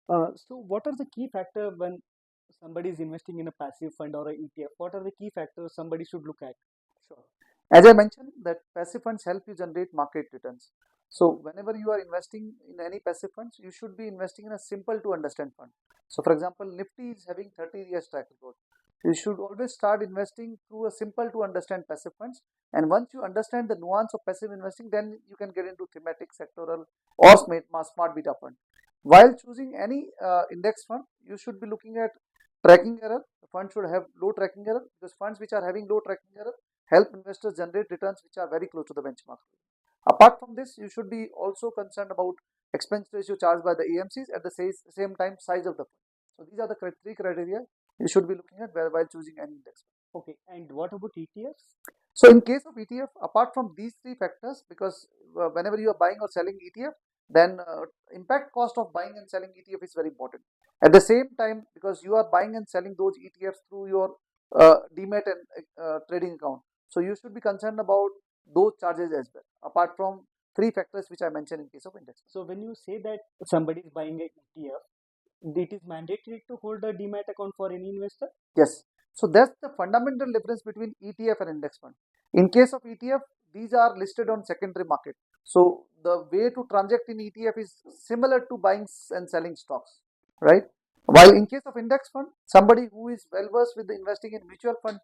So what are the key factors when somebody is investing in a passive fund or a ETF? What are the key factors somebody should look at? Sure. As I mentioned, that passive funds help you generate market returns. So whenever you are investing in any passive funds, you should be investing in a simple to understand fund. So for example, Nifty is having 30 years track record. You should always start investing through a simple to understand passive funds. And once you understand the nuance of passive investing, then you can get into thematic, sectoral, or smart beta fund. While choosing any index fund, you should be looking at tracking error. The fund should have low tracking error because funds which are having low tracking error help investors generate returns which are very close to the benchmark. Apart from this, you should be also concerned about expense ratio charged by the AMCs at the same time size of the fund. So these are the three criteria you should be looking at while choosing any index. Okay, and what about ETFs? So in case of ETF, apart from these three factors, because whenever you are buying or selling ETF, then impact cost of buying and selling ETF is very important. At the same time, because you are buying and selling those ETFs through your demat and trading account, so you should be concerned about those charges as well. Apart from three factors which I mentioned in case of index. So when you say that somebody is buying a ETF, it is mandatory to hold a demat account for any investor? Yes. So that's the fundamental difference between ETF and index fund. In case of ETF, these are listed on secondary market. So the way to transact in ETF is similar to buying and selling stocks, right? While in case of index fund, somebody who is well versed with investing in mutual fund,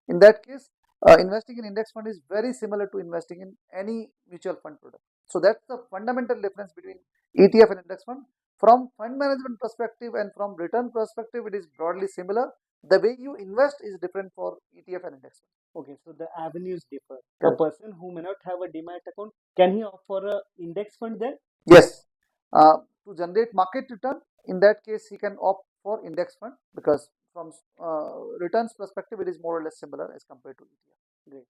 in that case, investing in index fund is very similar to investing in any mutual fund product. So that's the fundamental difference between ETF and index fund. From fund management perspective and from return perspective, it is broadly similar. The way you invest is different for ETF and index fund. Okay, so the avenues differ. A Correct. person who may not have a demat account, can he opt for a index fund then? Yes. Uh, to generate market return, in that case, he can opt for index fund because from returns perspective, it is more or less similar as compared to ETF. Great.